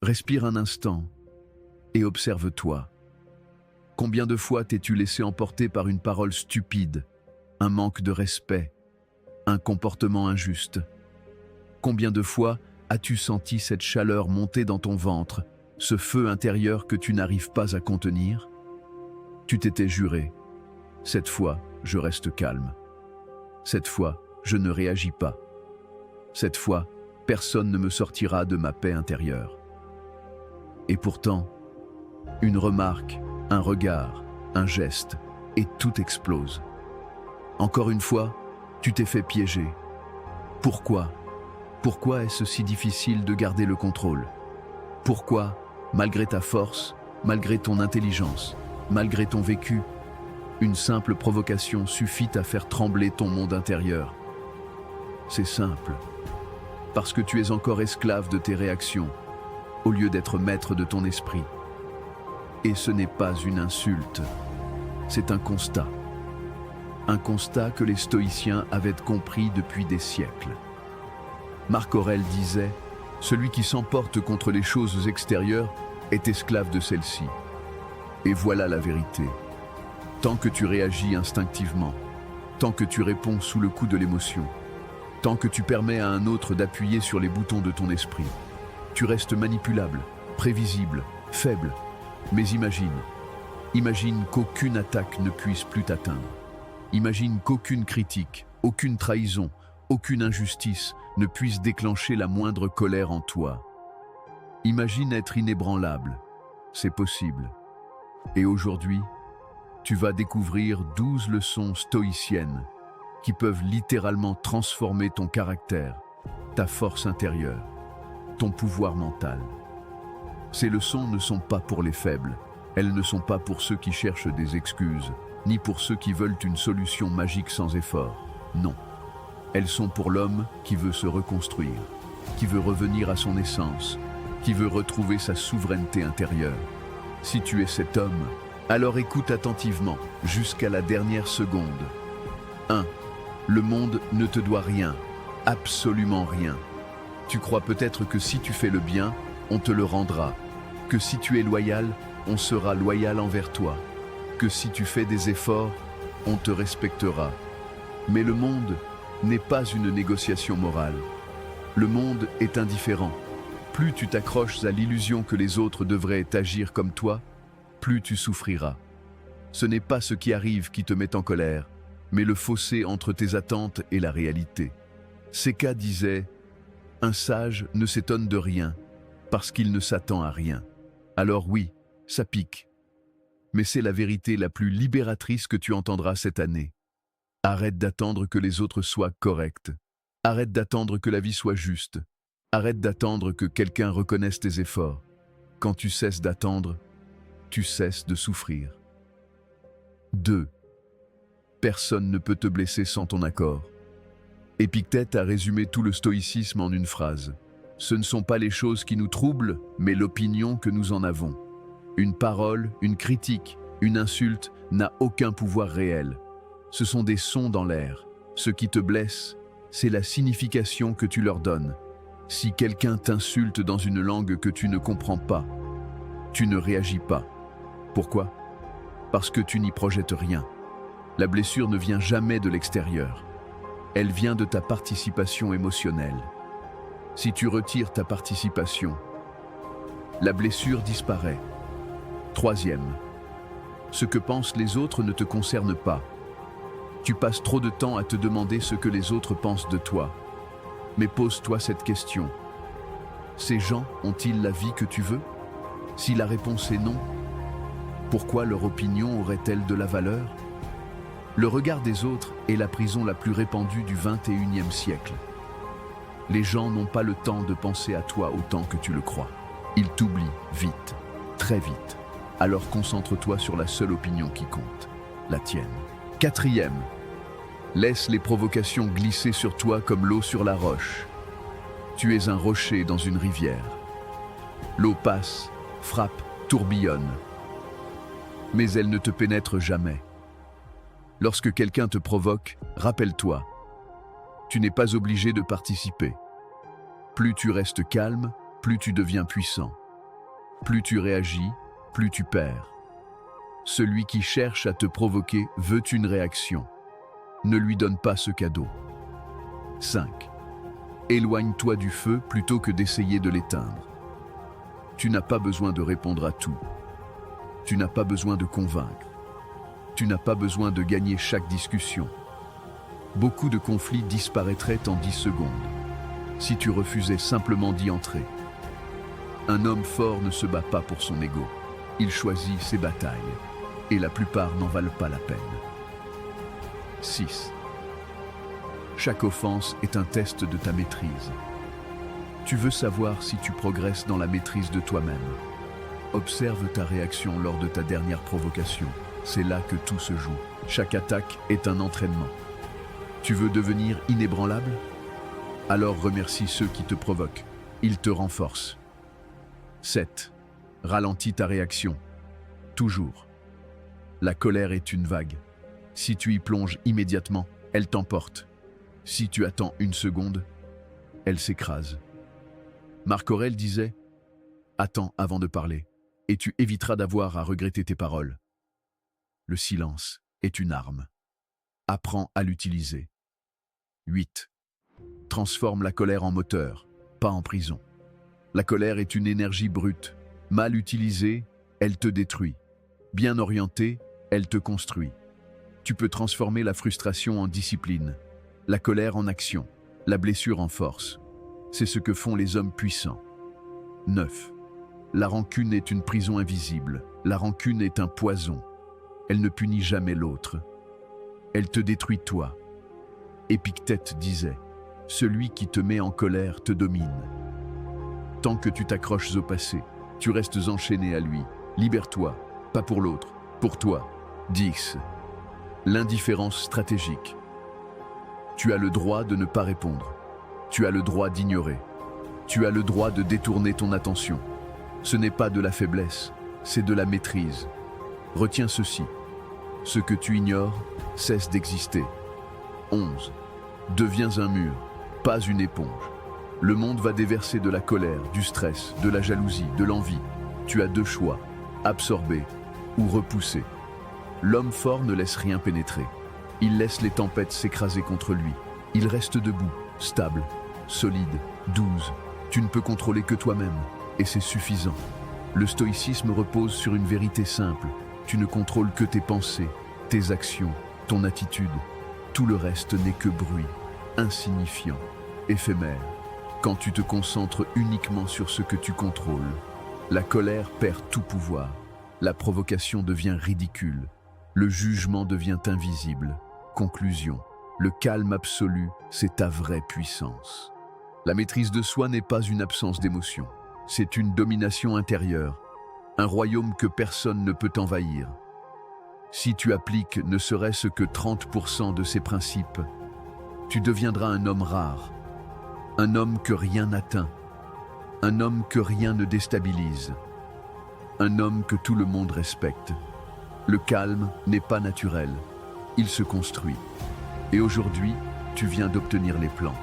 Respire un instant et observe-toi. Combien de fois t'es-tu laissé emporter par une parole stupide, un manque de respect, un comportement injuste? Combien de fois as-tu senti cette chaleur monter dans ton ventre, ce feu intérieur que tu n'arrives pas à contenir? Tu t'étais juré, cette fois, je reste calme. Cette fois, je ne réagis pas. Cette fois, personne ne me sortira de ma paix intérieure. Et pourtant, une remarque, un regard, un geste, et tout explose. Encore une fois, tu t'es fait piéger. Pourquoi? Pourquoi est-ce si difficile de garder le contrôle? Pourquoi, malgré ta force, malgré ton intelligence, malgré ton vécu, une simple provocation suffit à faire trembler ton monde intérieur? C'est simple. Parce que tu es encore esclave de tes réactions, au lieu d'être maître de ton esprit. Et ce n'est pas une insulte, c'est un constat. Un constat que les stoïciens avaient compris depuis des siècles. Marc Aurèle disait « Celui qui s'emporte contre les choses extérieures est esclave de celles-ci. » Et voilà la vérité. Tant que tu réagis instinctivement, tant que tu réponds sous le coup de l'émotion, tant que tu permets à un autre d'appuyer sur les boutons de ton esprit, tu restes manipulable, prévisible, faible. Mais imagine qu'aucune attaque ne puisse plus t'atteindre. Imagine qu'aucune critique, aucune trahison, aucune injustice ne puisse déclencher la moindre colère en toi. Imagine être inébranlable. C'est possible. Et aujourd'hui, tu vas découvrir 12 leçons stoïciennes qui peuvent littéralement transformer ton caractère, ta force intérieure, ton pouvoir mental. Ces leçons ne sont pas pour les faibles, elles ne sont pas pour ceux qui cherchent des excuses, ni pour ceux qui veulent une solution magique sans effort. Non. Elles sont pour l'homme qui veut se reconstruire, qui veut revenir à son essence, qui veut retrouver sa souveraineté intérieure. Si tu es cet homme, alors écoute attentivement, jusqu'à la dernière seconde. 1. Le monde ne te doit rien, absolument rien. Tu crois peut-être que si tu fais le bien, on te le rendra, que si tu es loyal, on sera loyal envers toi, que si tu fais des efforts, on te respectera. Mais le monde n'est pas une négociation morale. Le monde est indifférent. Plus tu t'accroches à l'illusion que les autres devraient agir comme toi, plus tu souffriras. Ce n'est pas ce qui arrive qui te met en colère, mais le fossé entre tes attentes et la réalité. Séka disait « Un sage ne s'étonne de rien, parce qu'il ne s'attend à rien. » Alors oui, ça pique. Mais c'est la vérité la plus libératrice que tu entendras cette année. Arrête d'attendre que les autres soient corrects. Arrête d'attendre que la vie soit juste. Arrête d'attendre que quelqu'un reconnaisse tes efforts. Quand tu cesses d'attendre, tu cesses de souffrir. 2. Personne ne peut te blesser sans ton accord. Épictète a résumé tout le stoïcisme en une phrase. Ce ne sont pas les choses qui nous troublent, mais l'opinion que nous en avons. Une parole, une critique, une insulte n'a aucun pouvoir réel. Ce sont des sons dans l'air. Ce qui te blesse, c'est la signification que tu leur donnes. Si quelqu'un t'insulte dans une langue que tu ne comprends pas, tu ne réagis pas. Pourquoi? Parce que tu n'y projettes rien. La blessure ne vient jamais de l'extérieur. Elle vient de ta participation émotionnelle. Si tu retires ta participation, la blessure disparaît. 3. Ce que pensent les autres ne te concerne pas. Tu passes trop de temps à te demander ce que les autres pensent de toi. Mais pose-toi cette question. Ces gens ont-ils la vie que tu veux? Si la réponse est non, pourquoi leur opinion aurait-elle de la valeur? Le regard des autres est la prison la plus répandue du XXIe siècle. Les gens n'ont pas le temps de penser à toi autant que tu le crois. Ils t'oublient vite, très vite. Alors concentre-toi sur la seule opinion qui compte, la tienne. 4. Laisse les provocations glisser sur toi comme l'eau sur la roche. Tu es un rocher dans une rivière. L'eau passe, frappe, tourbillonne. Mais elle ne te pénètre jamais. Lorsque quelqu'un te provoque, rappelle-toi. Tu n'es pas obligé de participer. Plus tu restes calme, plus tu deviens puissant. Plus tu réagis, plus tu perds. Celui qui cherche à te provoquer veut une réaction. Ne lui donne pas ce cadeau. 5. Éloigne-toi du feu plutôt que d'essayer de l'éteindre. Tu n'as pas besoin de répondre à tout. Tu n'as pas besoin de convaincre. Tu n'as pas besoin de gagner chaque discussion. Beaucoup de conflits disparaîtraient en 10 secondes, si tu refusais simplement d'y entrer. Un homme fort ne se bat pas pour son ego. Il choisit ses batailles, et la plupart n'en valent pas la peine. 6. Chaque offense est un test de ta maîtrise. Tu veux savoir si tu progresses dans la maîtrise de toi-même. Observe ta réaction lors de ta dernière provocation. C'est là que tout se joue. Chaque attaque est un entraînement. Tu veux devenir inébranlable? Alors remercie ceux qui te provoquent. Ils te renforcent. 7. Ralentis ta réaction. Toujours. La colère est une vague. Si tu y plonges immédiatement, elle t'emporte. Si tu attends une seconde, elle s'écrase. Marc Aurèle disait « Attends avant de parler, et tu éviteras d'avoir à regretter tes paroles. » Le silence est une arme. Apprends à l'utiliser. 8. Transforme la colère en moteur, pas en prison. La colère est une énergie brute. Mal utilisée, elle te détruit. Bien orientée, elle te construit. Tu peux transformer la frustration en discipline, la colère en action, la blessure en force. C'est ce que font les hommes puissants. 9. La rancune est une prison invisible. La rancune est un poison. Elle ne punit jamais l'autre. Elle te détruit toi. Épictète disait « Celui qui te met en colère te domine. » Tant que tu t'accroches au passé, tu restes enchaîné à lui. Libère-toi, pas pour l'autre, pour toi. 10. L'indifférence stratégique. Tu as le droit de ne pas répondre. Tu as le droit d'ignorer. Tu as le droit de détourner ton attention. Ce n'est pas de la faiblesse, c'est de la maîtrise. Retiens ceci. Ce que tu ignores cesse d'exister. 11. Deviens un mur, pas une éponge. Le monde va déverser de la colère, du stress, de la jalousie, de l'envie. Tu as deux choix, absorber ou repousser. L'homme fort ne laisse rien pénétrer. Il laisse les tempêtes s'écraser contre lui. Il reste debout, stable, solide. 12. Tu ne peux contrôler que toi-même, et c'est suffisant. Le stoïcisme repose sur une vérité simple. Tu ne contrôles que tes pensées, tes actions, ton attitude. Tout le reste n'est que bruit, insignifiant, éphémère. Quand tu te concentres uniquement sur ce que tu contrôles, la colère perd tout pouvoir. La provocation devient ridicule. Le jugement devient invisible. Conclusion. Le calme absolu, c'est ta vraie puissance. La maîtrise de soi n'est pas une absence d'émotion. C'est une domination intérieure. Un royaume que personne ne peut envahir. Si tu appliques ne serait-ce que 30% de ces principes, tu deviendras un homme rare. Un homme que rien n'atteint. Un homme que rien ne déstabilise. Un homme que tout le monde respecte. Le calme n'est pas naturel. Il se construit. Et aujourd'hui, tu viens d'obtenir les plans.